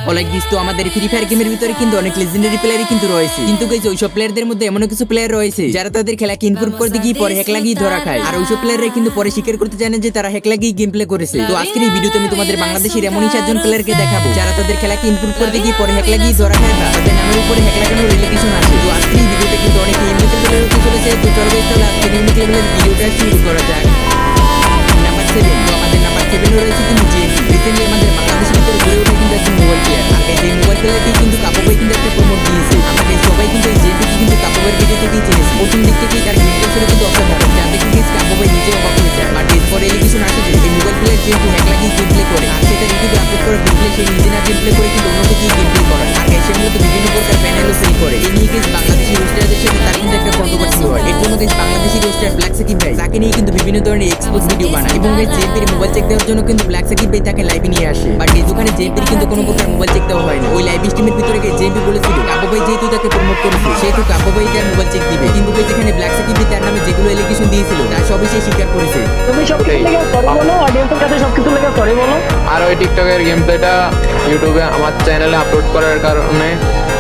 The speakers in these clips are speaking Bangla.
অলরাইট গাইস, তো আমাদের ফ্রি ফায়ার গেমের ভিতরে কিন্তু অনেক লেজেন্ডারি প্লেয়ারই কিন্তু রয়েছে, কিন্তু গাইস ওইসব প্লেয়ারদের মধ্যে এমন কিছু প্লেয়ার রয়েছে যারা তাদের খেলাকে ইমপ্রুভ করতে গিয়ে পরে হ্যাক লাগিয়ে ধরা খায়, আর ওইসব প্লেয়াররা কিন্তু পরে স্বীকার করতে জানে যে তারা হ্যাক লাগিয়ে গেম প্লে করেছে। তো আজকের এই ভিডিওতে আমি তোমাদের বাংলাদেশের এমনই 4 জন প্লেয়ারকে দেখাবো যারা তাদের খেলাকে ইমপ্রুভ করতে গিয়ে পরে হ্যাক লাগিয়ে ধরা খায় না, তাদের নামের উপরে হ্যাক লাগানোর রিলেকেশন আছে। তো আজকের এই ভিডিওতে কিন্তু অনেক ইউনিক লেভেলের হতে চলেছে। তো চলো গাইস, তাহলে আজকের ইউনিক লেভেলের ভিডিওটা শুরু করা যাক। নাম্বার 7, তো আমাদের নাম্বার 7 রয়েছে কিন্তু জেএমপি। রিসেন্টলি আমাদের বাংলাদেশের ভিতরে ঘুরে ওঠা কিন্তু একজন মোবাইল প্লেয়ার, আর এই মোবাইল প্লেয়ারকে কিন্তু কাপু ভাই কিন্তু একটা প্রমোট দিয়েছে। আমরা সবাই কিন্তু এই জেএমপিকে কিন্তু কাপু ভাইয়ের ভিডিও থেকেই চিনেছি। প্রথম দিক থেকেই তার গেমটা ছিল কিন্তু অসাধারণ, যা দেখে গেছি কাপু ভাই নিজে অবাক হয়ে যায়। বাট এরপর এলিগেশন আসে যে এই মোবাইল প্লেয়ার যেহেতু হ্যাক লাগিয়ে গেম প্লে করে, আর সেটা ইউটিউবে আপলোড করে গেম প্লে সেই নিজে না গেম প্লে করে কিন্তু অন্যকে দিয়ে গেম প্লে করে, আর সে মূলত বিভিন্ন প্রকার প্যানেলও সেল করে। এই নিয়ে গেছি বাংলাদেশি রোস্টারদের সাথে তার কিন্তু একটা কন্ট্রোভার্সি হয়। এর জন্য গেছি বাংলাদেশি রোস্টার ব্ল্যাক সাকিব ভাই তাকে নিয়ে কিন্তু বিভিন্ন ধরনের এক্সপোজ ভিডিও বানায়, এবং জেএমপির মোবাইল চেক দেওয়ার জন্য কিন্তু ব্ল্যাক সাকিব ভাই তাকে লাইভে নিয়ে আসে। বাট এই দোকানে জেএমপির কিন্তু কোনো প্রকার মোবাইল চেক দেওয়া হয় না। ওই লাইভ স্ট্রিমের ভিতরে গিয়ে জেএমপি বলেছিল কাপু ভাই যেহেতু তাকে প্রমোট করেছে সেহেতু কাপু ভাই তার মোবাইল চেক দিবে, কিন্তু যেখানে ব্ল্যাক সাকিব ভাই তার নামে যেগুলো এলিগেশন দিয়েছিল তার সবই সে স্বীকার করেছে। তুমি সবকিছু লেগে সরি বলো, অডিয়েন্সের কাছে সবকিছু লেগে সরি বলো। আর ওই টিকটকের গেম প্লেটা ইউটিউবে আমার চ্যানেলে আপলোড করার কারণে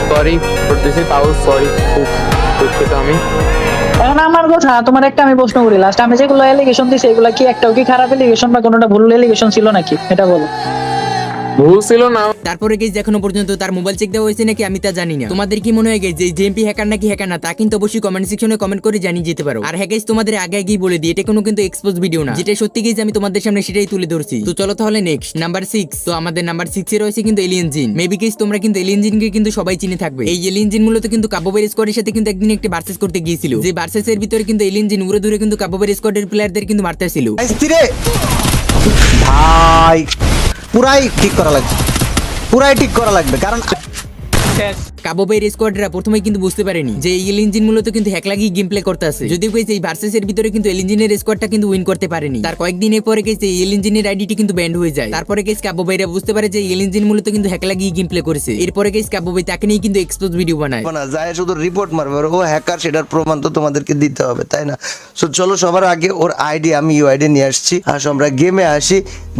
সরি করতেছি, তাও সরি, খুব দুঃখিত আমি। এখন আমার কথা, তোমার একটা আমি প্রশ্ন করি, লাস্ট আমি যেগুলো এলিগেশন দিছি এগুলো কি একটাও কি খারাপ এলিগেশন বা কোনোটা ভুল এলিগেশন ছিল নাকি, এটা বলো। ভুল ছিল না। তারপরে গেছি এখনো পর্যন্ত তার মোবাইল চেক দেওয়া হয়েছে নাকি আমি তা জানি না। তোমাদের কি মনে হয় গেছে যে জেএমপি হ্যাকার নাকি হ্যাকার না, তা কিন্তু অবশ্যই কমেন্ট সেকশনে কমেন্ট করে জানিয়ে যেতে পারো। আর হ্যাঁ গাইস, তোমাদের আগে আগেই বলে দিই এটা কোনো কিন্তু এক্সপোজ ভিডিও না, যেটা সত্যি গেছে আমি তোমাদের সামনে সেটাই তুলে ধরছি। তো চলো তাহলে নেক্সট নাম্বার 6, তো আমাদের নাম্বার 6 এ রয়েছে কিন্তু এলিয়েন জিন। মেবি গাইস তোমরা কিন্তু এলিয়েন জিনকে কিন্তু সবাই চিনে থাকবে। এই এলিয়েন জিন মূলত কিন্তু কাপু ভাইয়ের স্কোয়াডের সাথে কিন্তু একদিন একটি ভার্সেস করতে গিয়েছিল, যে ভার্সেস এর ভিতরে কিন্তু এলিয়েন জিন উড়ে দূরে কিন্তু কাপু ভাইয়ের স্কোয়াডের প্লেয়ারদের কিন্তু মারতেছিল। ভাই পুরাই ঠিক করা লাগবে কারণ কাপু ভাইয়ের স্কোয়াডরা প্রথমেই কিন্তু বুঝতে পারেনি যে এই এলিয়েন জিন মূলত কিন্তু হ্যাক লাগিয়ে গেম প্লে করতেছে। যদিও গাইস এই ভার্সেস এর ভিতরে কিন্তু এলিয়েন জিনের স্কোয়াডটা কিন্তু উইন করতে পারেনি। তার কয়েকদিনের পরে গাইস এই এলিয়েন জিনের আইডিটি কিন্তু ব্যান্ড হয়ে যায়। তারপরে গাইস কাপু ভাইরা বুঝতে পারে যে এলিয়েন জিন মূলত কিন্তু হ্যাক লাগিয়ে গেম প্লে করেছে। এরপরে গাইস কাপু ভাই তাকে নিয়ে কিন্তু এক্সপোজ ভিডিও বানায়। যায় শুধু রিপোর্ট মারবে, ও হ্যাকার সেটার প্রমাণ তো তোমাদেরকে দিতে হবে, তাই না? সো চলো সবার আগে ওর আইডি, আমি ইউআইডি নিয়ে আসছি। আমরা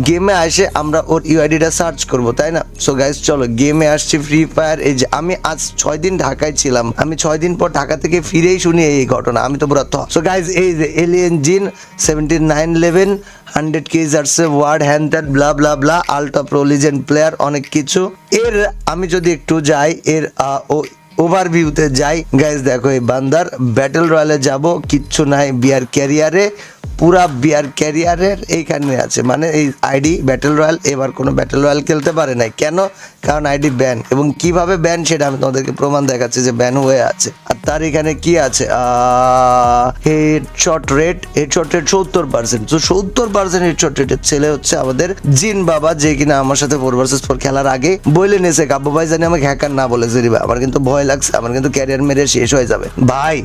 গেমে আসে আমরা ওর ইউআইডিটা সার্চ করব, তাই না? সো গাইস চলো গেমে আসছি ফ্রি ফায়ার। এই যে আমি আজ 6 দিন ঢাকায় ছিলাম, আমি 6 দিন পর ঢাকা থেকে ফিরেই শুনি এই ঘটনা, আমি তো পুরো সো গাইস এই যে এলিয়েন জিন 79 লেভেল 100 কেজার্স word hand that blah blah blah ultra pro legend player, অনেক কিছু। এর আমি যদি একটু যাই এর ওভারভিউতে যাই গাইস, দেখো এই বান্দার ব্যাটল রয়্যালে যাব, কিচ্ছু নাই বিয়ার ক্যারিয়ারে, পুরা বিয়ার ক্যারিয়ারের এইখানে আছে, মানে এই আইডি ব্যাটল রয়্যাল এবার কোনো ব্যাটল রয়্যাল খেলতে পারে নাই। কেন? কারণ আইডি ব্যান, এবং কিভাবে ব্যান সেটা আমি তোমাদেরকে প্রমাণ দেখাচ্ছি যে ব্যান হয়ে আছে। আর তার এখানে কি আছে, হেডশট রেট 70%। তো 70% হেডশট রেটের ছেলে হচ্ছে আমাদের জিন বাবা, যে কিনা আমার সাথে 4vs4 খেলার আগে বলে নেছে কাব্য ভাই জানি আমাকে হ্যাকার না বলেছে রে ভাই, আমার কিন্তু ভয় লাগছে, আমার কিন্তু ক্যারিয়ার মেরে শেষ হয়ে যাবে ভাই।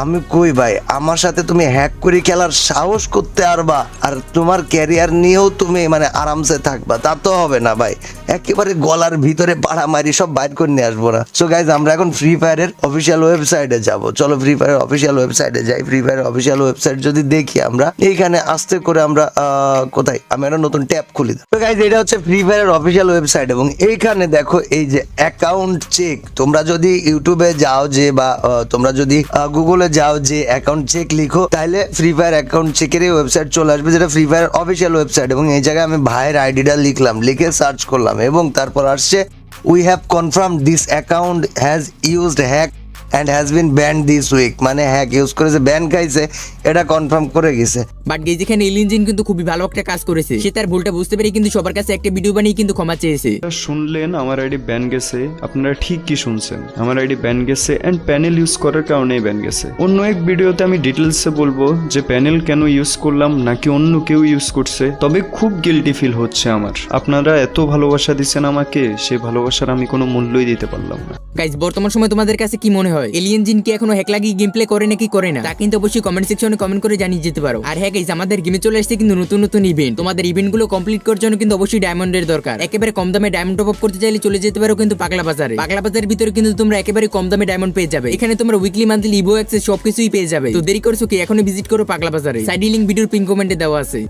আমি কই ভাই, আমার সাথে তুমি হ্যাক করে খেলার সাহস করতে পারবা, আর তোমার ক্যারিয়ার নিয়েও তুমি মানে আরামসে থাকবা, তা তো হবে না ভাই। একেবারে গলার ভিতরে পাড়া মারি সব বাইর করে নিয়ে আসবো না। সো গাইজ আমরা এখন ফ্রি ফায়ারের অফিসিয়াল ওয়েবসাইটে যাব। চলো ফ্রি ফায়ারের অফিসিয়াল ওয়েবসাইটে যাই। ফ্রি ফায়ারের অফিসিয়াল ওয়েবসাইট যদি দেখি আমরা এইখানে আস্তে করে আমরা কোথায়, আমি একটা নতুন ট্যাব খুলি। তো গাইজ এটা হচ্ছে ফ্রি ফায়ারের অফিসিয়াল ওয়েবসাইট, এবং এইখানে দেখো এই যে অ্যাকাউন্ট চেক, তোমরা যদি ইউটিউবে যাও যে বা তোমরা যদি গুগলে যাও যে অ্যাকাউন্ট চেক লিখো, তাহলে ফ্রি ফায়ার অ্যাকাউন্ট চেকের এই ওয়েবসাইট চলে আসবে, যেটা ফ্রি ফায়ার অফিসিয়াল ওয়েবসাইট। এবং এই জায়গায় আমি ভাইয়ের আইডিটা লিখলাম, লিখে সার্চ করলাম, এবং তারপর আসছে we have confirmed this account has used hack and has been banned this week, মানে হ্যাক ইউজ করেছে, ব্যান খাইছে, এটা কনফার্ম করে গেছে। বাট গাইস এখানে এলিয়েন জিন কিন্তু খুবই ভালো একটা কাজ করেছে, সে তার ভুলটা বুঝতে পেরে কিন্তু সবার কাছে একটা ভিডিও বানিয়ে কিন্তু ক্ষমা চেয়েছে। শুনলেন আমার আইডি ব্যান গেছে, আপনারা ঠিক কি শুনছেন, আমার আইডি ব্যান গেছে এন্ড প্যানেল ইউজ করার কারণেই ব্যান গেছে। অন্য এক ভিডিওতে আমি ডিটেলসে বলবো যে প্যানেল কেন ইউজ করলাম নাকি অন্য কেউ ইউজ করছে, তবে খুব গিল্টি ফিল হচ্ছে আমার। আপনারা এত ভালোবাসা দিচ্ছেন আমাকে, সেই ভালোবাসার আমি কোনো মূল্যই দিতে পারলাম না। গাইস বর্তমান সময় তোমাদের কাছে কি মনে হয়, এলিয়েন জিন কি এখনো হ্যাক লাগিয়ে গেম প্লে করে নাকি করে না, তা কিন্তু অবশ্যই কমেন্ট সেকশনে কমেন্ট করে জানিয়ে যেতে পারো। আর হ্যাঁ গাইস আমাদের গেমে চলে আসছে কিন্তু নতুন নতুন ইভেন্ট, তোমাদের ইভেন্টগুলো কমপ্লিট করার জন্য কিন্তু অবশ্যই ডায়মন্ডের দরকার। একেবারে কম দামে ডায়মন্ড টপ আপ করতে চাইলে চলে যেতে পারো কিন্তু পাগলা বাজারে। পাগলা বাজারের ভিতরে কিন্তু তোমরা একেবারে কম দামে ডায়মন্ড পেয়ে যাবে, এখানে তোমরা উইকলি মান্থলি ইভো অ্যাক্সেস সবকিছুই পেয়ে যাবে। তো দেরি করছো কি, এখনো ভিজিট করো পাগলা বাজারে, সাইড লিংক ভিডিওর পিন কমেন্টে দেওয়া আছে।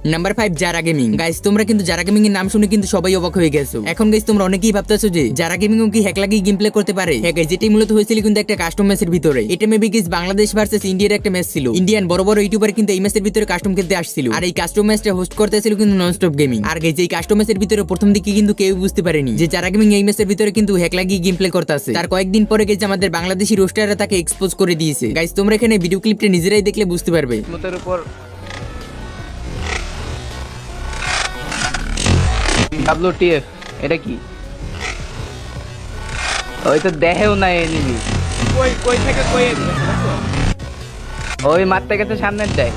নাম্বার 5 জারা গেমিং। গাইস তোমরা কিন্তু জারা গেমিং এর নাম শুনে কিন্তু সবাই অবাক হয়ে গেছো। এখন গাইস তোমরা অনেকেই ভাবতেছো যে জারা গেমিং কি হ্যাক লাগিয়ে গেম প্লে করতে পারে। হ্যাঁ গাইস, যেটাই মূলত হয়েছিল কিন্তু একটা কাস্টম ম্যাচের ভিতরে। এটা মেবি গাইস বাংলাদেশ ভার্সেস ইন্ডিয়ার একটা ম্যাচ ছিল। ইন্ডিয়ান বড় বড় ইউটিউবার কিন্তু এই ম্যাচের ভিতরে কাস্টম খেলতে আসছিল, আর এই কাস্টম ম্যাচটা হোস্ট করতেছিল কিন্তু ননস্টপ গেমিং। আর গাইস এই কাস্টম ম্যাচের ভিতরে প্রথম দিকে কিন্তু কেউ বুঝতে পারেনি যে জারা গেমিং এই ম্যাচের ভিতরে কিন্তু হ্যাক লাগিয়ে গেম প্লে করতেছে। তার কয়েকদিন পরে গাইস আমাদের বাংলাদেশি রোস্টাররা তাকে এক্সপোজ করে দিয়েছে। গাইস তোমরা এখানে ভিডিও ক্লিপটা নিজেরাই দেখলে বুঝতে পারবে। মতের উপর WTF এটা কি? ওই তো দেহেও নাই এনিমি। কই থেকে কই ওই মারতে গেছে সামনের যায়।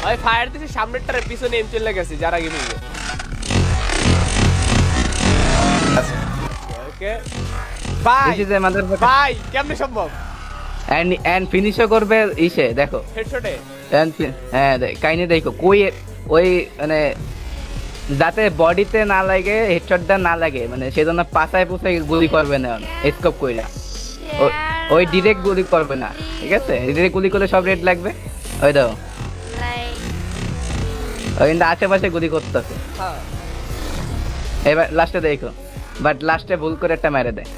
ওই ফায়ার দিছে সামনেরটার পিছনে এম চলে গেছে যারা গেমিং এ। ওকে ভাই, দিস ইজ এ মাদার ভাই কেমনে সম্ভব? এন্ড ফিনিশও করবে ইসে দেখো হেডশটে হ্যাঁ কাইনে দেখো কই ওই মানে যাতে বডিতে না লাগে, হেডশটটা না লাগে, মানে সেজন্য পাছায় পুছায় গুলি করবে না স্কোপ কইরা। ওই ডিরেক্ট গুলি করবে না, ঠিক আছে? ডিরেক্ট গুলি করলে সব রেড লাগবে। ওই দাও ওই কিন্তু আশেপাশে গুলি করতেছে। এবার লাস্টে দেখো, বাট লাস্টে ভুল করে একটা মেরে দেয়।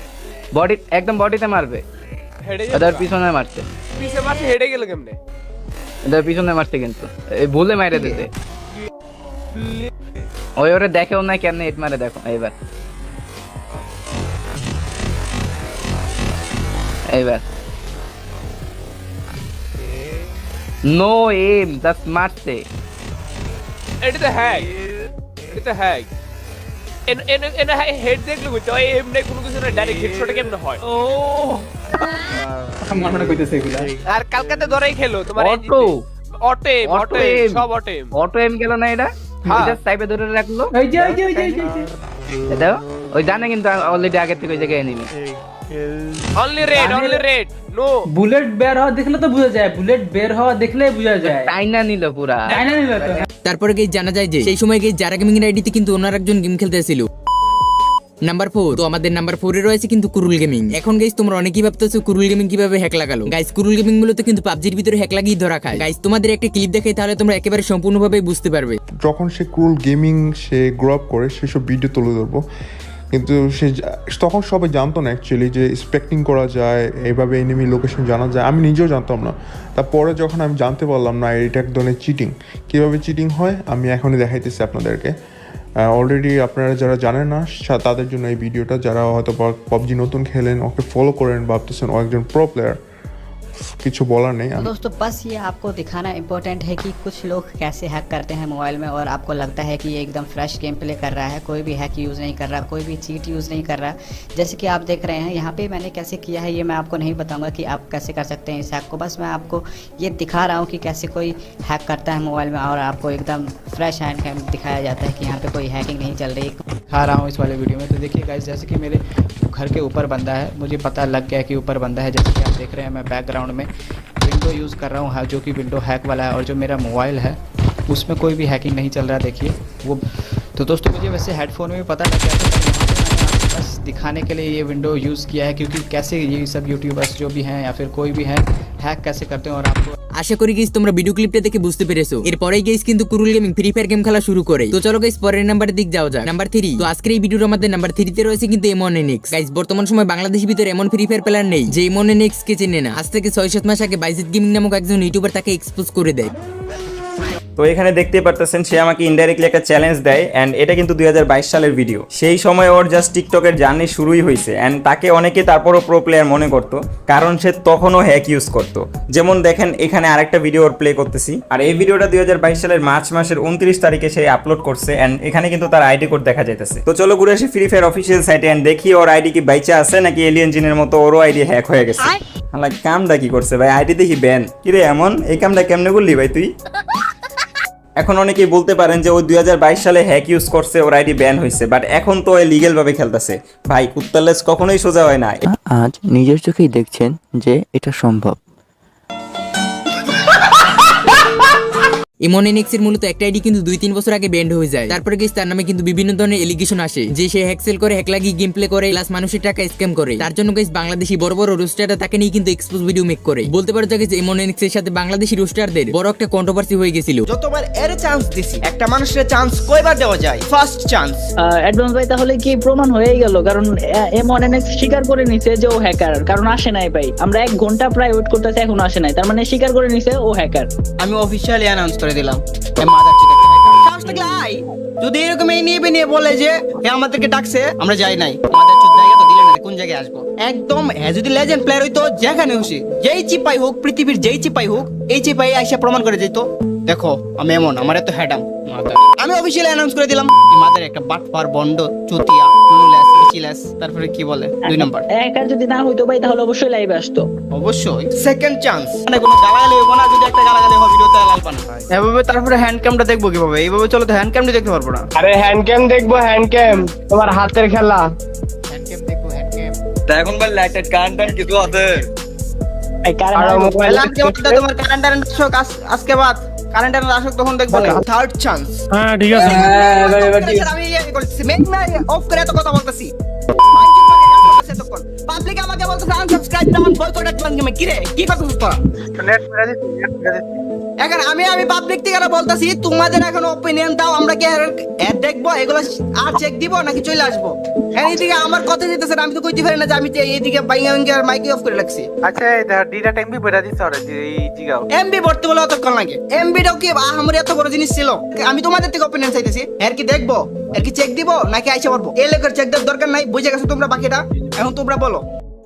বডি একদম বডিতে মারবে, হেডে ওদের পিছনে মারছে, পিছে মারছে, হেডে গেল কেমনে? ওদের পিছনে মারছে কিন্তু এই ভুলে মেরে দিতে। ওই ওরে দেখেও না কেন হিট মারে দেখো। এইবার নো এম জাস্ট মারছে। এটা তো হ্যাক, এটা তো হ্যাক। এন হেড দেখলে বুঝছো ওই এমনি কোনো কিছু না, ডাইরেক্ট হেডশটে কেমনে হয়। ও আমার মনে কইতেছে এগুলা। আর কালকাতে ধরেই খেলো তোমার অটো অটো সব অটো এম গেল না এটা, হ্যাঁ। এটা সাইবে ধরে রাখলো। এই যে এটা ওই জানে কিন্তু অলরেডি আগে থেকে ওই জায়গায় enemy. Only red no. Bullet বের হওয়া দেখলে তো বোঝা যায়, বুলেট বের হওয়া দেখলে বোঝা যায়। টাইনা নিল পুরা। তাই না নিল তো? তারপরে গাইস জানা যায় যে সেই সময় গাইস জারা গেমিং এর আইডিতে কিন্তু ওনার একজন গেম খেলতেছিল। নাম্বার 4, তো আমাদের নাম্বার 4 এ রয়েছে কিন্তু কুরুল গেমিং। এখন গাইস তোমরা অনেকেই ভাবতেছো কুরুল গেমিং কিভাবে হ্যাক লাগালো। গাইস কুরুল গেমিং মূলত কিন্তু পাবজির ভিতরে হ্যাক লাগিয়ে ধরা খায়। গাইস তোমাদের একটা ক্লিপ দেখাই তাহলে তোমরা একেবারে সম্পূর্ণভাবে বুঝতে পারবে। যখন সে ক্রুল গেমিং সে গ্রো আপ করে সেসব ভিডিও তুলে ধরবো, কিন্তু সে তখন সবাই জানতো না অ্যাকচুয়ালি যে স্পেক্টিং করা যায়, এইভাবে এনিমি লোকেশন জানা যায়। আমি নিজেও জানতাম না। তারপরে যখন আমি জানতে পারলাম না এটা এক ধরনের চিটিং, কীভাবে চিটিং হয় আমি এখনই দেখাইতেছি আপনাদেরকে। অলরেডি আপনারা যারা জানেন না তাদের জন্য এই ভিডিওটা, যারা হয়তো পাবজি নতুন খেলেন, ওকে ফলো করেন, ভাবতেছেন ও একজন প্রো প্লেয়ার, কিছু বলার নেই। दोस्तों बस ये आपको दिखाना इम्पोर्टेंट है कि कुछ लोग कैसे हैक करते हैं मोबाइल में, और आपको लगता है कि ये एकदम फ्रेश गेम प्ले कर रहा है, कोई भी हैक यूज़ नहीं कर रहा, कोई भी चीट यूज़ नहीं कर रहा। जैसे कि आप देख रहे हैं यहाँ पे मैंने कैसे किया है, ये मैं आपको नहीं बताऊंगा कि आप कैसे कर सकते हैं इस हैक को। बस मैं आपको ये दिखा रहा हूँ कि कैसे कोई हैक करता है मोबाइल में, और आपको एकदम फ्रेश हैंड दिखाया जाता है कि यहाँ पर कोई हैकिंग नहीं चल रही। दिखा रहा हूँ इस वाले वीडियो में। तो देखिए गाइस, जैसे कि मेरे घर के ऊपर बंदा है, मुझे पता लग गया कि ऊपर बंदा है। जैसे कि आप देख रहे हैं मैं बैकग्राउंड में विंडो यूज़ कर रहा हूँ, जो कि विंडो हैक वाला है, और जो मेरा मोबाइल है उसमें कोई भी हैकिंग नहीं चल रहा, देखिए वो। तो दोस्तों मुझे वैसे हेडफोन में भी पता लग गया था, पर यहाँ पे मैंने आपको बस दिखाने के लिए ये विंडो यूज़ किया है, क्योंकि कैसे ये सब यूट्यूबर्स जो भी हैं या फिर कोई भी है हैक कैसे करते हैं। और आपको আশা করি গাইস তোমরা ভিডিও ক্লিপটা দেখে বুঝতে পেরেছো। এরপরেই গাইস কিন্তু কুরুল গেমিং ফ্রি ফায়ার গেম খেলা শুরু করে। তো চলো গাইস পরের নাম্বারের দিক যাওয়া যাক। নাম্বার 3, তো আজকের এই ভিডিওর আমাদের নাম্বার 3 তে রয়েছে কিন্তু M1NX। গাইস বর্তমান সময় বাংলাদেশের ভিতরে এমন ফ্রি ফায়ার প্লেয়ার নেই যে M1NX কে চেনে না। আজ থেকে 6-7 মাস আগে বাইজিত গেমিং নামক একজন ইউটিউবার তাকে এক্সপোজ করে দেয়। তো এখানে দেখতে পারতেছেন সে আমাকে ইনডাইরেক্টলি একটা চ্যালেঞ্জ দেয়, এন্ড এটা কিন্তু 2022 সালের ভিডিও। সেই সময় ওর জাস্ট টিকটকের জার্নি শুরুই হয়েছে, এন্ড তাকে অনেকে তারপরও প্রো প্লেয়ার মনে করতো, কারণ সে তখনও হ্যাক ইউজ করতো। যেমন দেখেন এখানে আরেকটা ভিডিও ওর প্লে করতেছি, আর এই ভিডিওটা 2022 সালের মার্চ মাসের 29 তারিখে সে আপলোড করছে, এন্ড এখানে কিন্তু তার আইডি কোড দেখা যাইতেছে। তো চলো ঘুরে আসি ফ্রি ফায়ার অফিসিয়াল সাইটে, এন্ড দেখি ওর আইডি কি বাইচা আছে নাকি এলিয়েন জিনের মতো ওরও আইডি হ্যাক হয়ে গেছে। হালা কামটা কি করছে ভাই, আইডি দেখি ব্যান। কিরে এমন এই কামটা কেমনে করলি ভাই তুই? এখন অনেকেই বলতে পারেন যে ওই 2022 সালে হ্যাক ইউজ করছে, ওর আইডি ব্যান হয়েছে, বাট এখন তো লিগ্যাল ভাবে খেলতেছে। ভাই কুত্তালেস কখনোই সোজা হয় না। আজ নিজের চোখেই দেখছেন যে এটা সম্ভব। এমনএনএক্স এর মূলত একটা আইডি কিন্তু 2-3 বছর আগে ব্যান্ড হয়ে যায়। তারপরে গেস তার নামে কিন্তু বিভিন্ন ধরনের এলিগেশন আসে যে সে হ্যাকসেল করে, হ্যাক লাগিয়ে গেম প্লে করে, প্লাস মানুষের টাকা স্ক্যাম করে। তার জন্য গেস বাংলাদেশি বড় বড় রোস্টাররা তাকে নিয়ে কিন্তু এক্সপোজ ভিডিও মেক করে। বলতে পারো যে এমনএনএক্স এর সাথে বাংলাদেশি রোস্টারদের বড় একটা কন্ট্রোভার্সি হয়ে গেছিল। যতবার এর চান্স দিছি, একটা মানুষের চান্স কয়বার দেওয়া যায়? First chance. অ্যাডভান্স ভাই তাহলে কি প্রমাণ হয়েই গেল? কারণ এমনএনএক্স স্বীকার করে নিছে যে ও হ্যাকার, কারণ আসে নাই ভাই। আমরা 1 ঘন্টা প্রায় ওয়েট করতেছি, এখনো আসে নাই। তার মানে স্বীকার করে নিছে ও হ্যাকার। আমি অফিশিয়ালি অ্যানাউন্স করে দিলাম, এ মাদারচোদ একটা হ্যাকার। সাহস থাকলে আয়, যদি এরকম এই নিয়ে বলে যে হে আমাদেরকে ডাকছে, আমরা যাই নাই, মাদারচোদ জায়গা তো দিলে না, কোন জায়গায় আসবো? একদম যদি লেজেন্ড প্লেয়ার হইতো, যেখানে খুশি যেই চিপাই হোক, পৃথিবীর যেই চিপাই হোক, এই চিপাই আইসা প্রমাণ করে যেত, দেখো আমি এমন, আমার এত হ্যাডাম। আমি অফিশিয়ালি অ্যানাউন্স করে দিলাম, মাদার একটা বাটপার বন্ড চুতিয়া নুনুলেস বিচিলেস, তারপরে কি বলে 2 নাম্বার। হ্যাকার যদি না হইতো ভাই তাহলে অবশ্যই লাইভে আসতো। অবশ্যই সেকেন্ড চান্স, মানে কোনো গালাগালি হইব না। যদি একটা গালাগালি হবে ভিডিওতে লাল পান এভাবে, তারপরে হ্যান্ড ক্যামটা দেখবো কিভাবে? এইভাবে চলো তো হ্যান্ড ক্যামটা দেখতে পারবো না। আরে হ্যান্ড ক্যাম দেখবো, হ্যান্ড ক্যাম তোমার হাতের খেলা। হ্যান্ড ক্যাম দেখবো, হ্যান্ড ক্যাম। এখন ভাই লাইটেড কারেন্ট কিছু আছে? এই কারণ মোবাইল আজকে হচ্ছে তোমার কারেন্টার আসক, আজকে বাদ কারেন্টার আসক, তখন দেখবো না। Third chance. হ্যাঁ ঠিক আছে। আমি করতেছি মেন না অফ করে এত কথা বলতেছি। পাবলিক আমাকে বলতেছে আনসাবস্ক্রাইব ডাউন বয়কট একটা গেমে। কি রে, কি করতেছিস তোরা? নেট মেরে দিছি, নেট মেরে দিছি। এখন আমি পাবলিক থেকে বলতেছি, তোমাদের এখন অপিনিয়ন দাও, আমরা কি অ্যাড দেখবো, এগুলো আর চেক দিব নাকি চলে আসবো? এইদিকে আমার কথা দিতেছে, আমি তো কইতে পারি না যে আমি এইদিকে বাইঙ্গার মাইক অফ করে রাখছি। আচ্ছা ডিটা এমবি বইরা দিছ আর এই জিগাও এমবি ভর্তি বলে অতক্ষণ লাগে? এমবিটাও কি আমার এত বড় জিনিস ছিল? আমি তোমাদের থেকে অপিনিয়ন চাইতেছি, এর কি দেখবো, এর কি চেক দিব নাকি আইসা পারবো? এই লেখার চেক দেওয়ার দরকার নাই, বুঝে গেছো তোমরা বাকিটা। এখন তোমরা বলো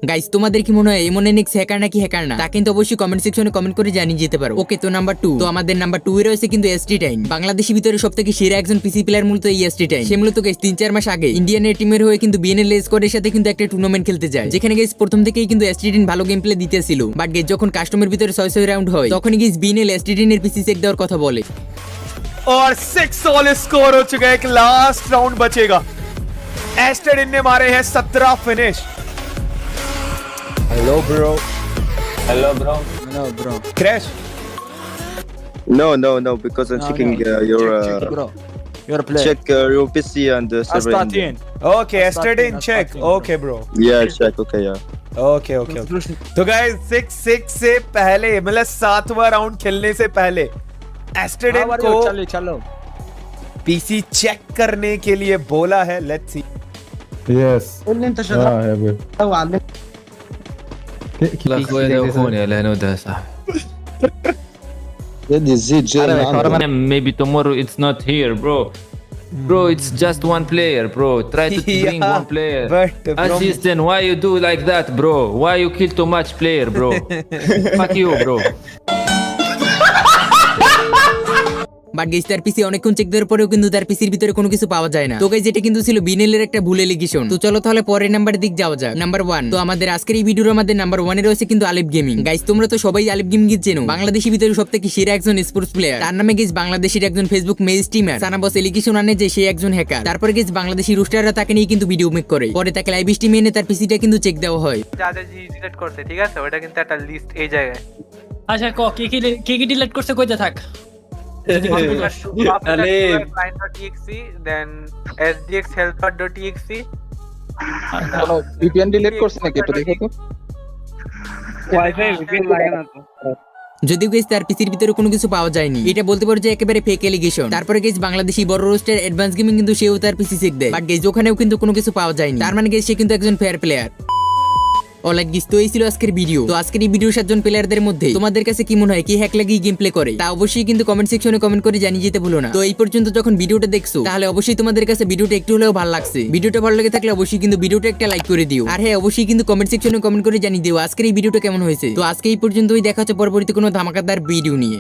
গাইস, তোমাদের কি মনে হয় এমনএনএক্স হ্যাকার নাকি হ্যাকার না? তা কিন্তু অবশ্যই কমেন্ট সেকশনে কমেন্ট করে জানিয়ে যেতে পারো। ওকে, তো নাম্বার 2, তো আমাদের নাম্বার 2 এ রয়েছে কিন্তু এসটি টাইম। বাংলাদেশি ভিতরে সবথেকে সেরা একজন পিসি প্লেয়ার মূলত এই এসটি টাইম। সে মূলত গাইস 3-4 মাস আগে ইন্ডিয়ানের টিমের হয়ে কিন্তু বিএনএল স্কোয়াডের সাথে কিন্তু একটা টুর্নামেন্ট খেলতে যায়, যেখানে গাইস প্রথম থেকেই কিন্তু এসটি টাইম ভালো গেম প্লে দিতেছিল। বাট গাইস যখন কাস্টমের ভিতরে 6 রাউন্ড হয়, তখন গাইস বিএনএল এসটি টাইমের পিসি চেক দেওয়ার কথা বলে। और 6-all स्कोर हो चुका है, एक लास्ट राउंड बचेगा। एस्टेडिन ने मारे हैं 17 finish. Hello bro. Hello bro. No bro crash. No, because I'm checking your player. check your PC and the server. Astatin. Okay, Astatin check. Okay bro. Yeah, check. Okay, yeah. Okay. तो गाइस 6-6 से पहले, मतलब 7वां राउंड खेलने से पहले एस्टेडिन को चलो पीसी चेक करने के लिए बोला है। Let's see. Yes. Maybe tomorrow it's not here, bro. Bro, it's just one player, bro. Try to bring one player. But Assistant, why you do like that, bro? Why you kill too much player, bro? Fuck you, bro. But guys তার পিসি অনেকক্ষণ চেক দেওয়ার পরেও কিন্তু তার পিসির ভিতরে কোনো কিছু পাওয়া যায় না। তো গাইস এটা কিন্তু ছিল বিএনএল এর একটা ভুল এলিগেশন। তো চলো তাহলে পরের নাম্বারের দিক যাওয়া যাক। নাম্বার 1, তো আমাদের আজকের এই ভিডিওর আমাদের নাম্বার 1 এ রয়েছে কিন্তু আলিফ গেমিং। গাইস তোমরা তো সবাই আলিফ গেমিং চেনো, বাংলাদেশি ভিতরে সবথেকে সেরা একজন স্পোর্টস প্লেয়ার। তার নামে গাইস বাংলাদেশের একজন ফেসবুক মেল স্ট্রিমার সানাবস এলিগেশন আনে যে সে একজন হ্যাকার। তারপরে গাইস বাংলাদেশি রোস্টাররা তাকে নিয়ে কিন্তু ভিডিও মেক করে, পরে তাকে লাইভ স্ট্রিমে এনে তার পিসিটা কিন্তু চেক দেওয়া হয়। যা জি ডিলিট করতে, ঠিক আছে? ওটা কিন্তু একটা লিস্ট এই জায়গায়। আচ্ছা কি ডিলিট করছে কইতে থাক। client.exe, then sdxhelper.exe. VPN delete করছে নাকি একটু দেখো তো। ওয়াইফাই ভিপিএন লাগে না তো। যদিও গাইস তার পিসির ভিতরে কোনো কিছু পাওয়া যায়নি, এটা বলতে পারো যে একেবারে ফেক এলিগেশন। তারপরে গাইস বাংলাদেশি বড় রোস্টার অ্যাডভান্স গেমিং কিন্তু সেও তার পিসি চেক দেয়, বাট গাইস ওখানেও কিন্তু কোনো কিছু পাওয়া যায়নি। তার মানে গাইস সে কিন্তু একজন ফেয়ার প্লেয়ার। অলরাইট গাইস, তো এই ছিল আজকের ভিডিও। তো আজকের এই ভিডিওর 7 জন প্লেয়ারদের মধ্যে তোমাদের কাছে কি মনে হয়, কি হ্যাক লাগিয়ে গেম প্লে করে? তা অবশ্যই কিন্তু কমেন্ট সেকশনে কমেন্ট করে জানিয়ে যেতে ভুলো না। তো এই পর্যন্ত যখন ভিডিওটা দেখছো, তাহলে অবশ্যই তোমাদের কাছে ভিডিওটা একটু হলেও ভালো লাগছে। ভিডিওটা ভালো লেগে থাকলে অবশ্যই কিন্তু ভিডিওটা একটা লাইক করে দিও। আর হ্যাঁ, অবশ্যই কিন্তু কমেন্ট সেকশনে কমেন্ট করে জানিয়ে দিও আজকের এই ভিডিওটা কেমন হয়েছে। তো আজকে এই পর্যন্তই, দেখা হচ্ছে পরবর্তী কোনো ধামাকাদার ভিডিও নিয়ে।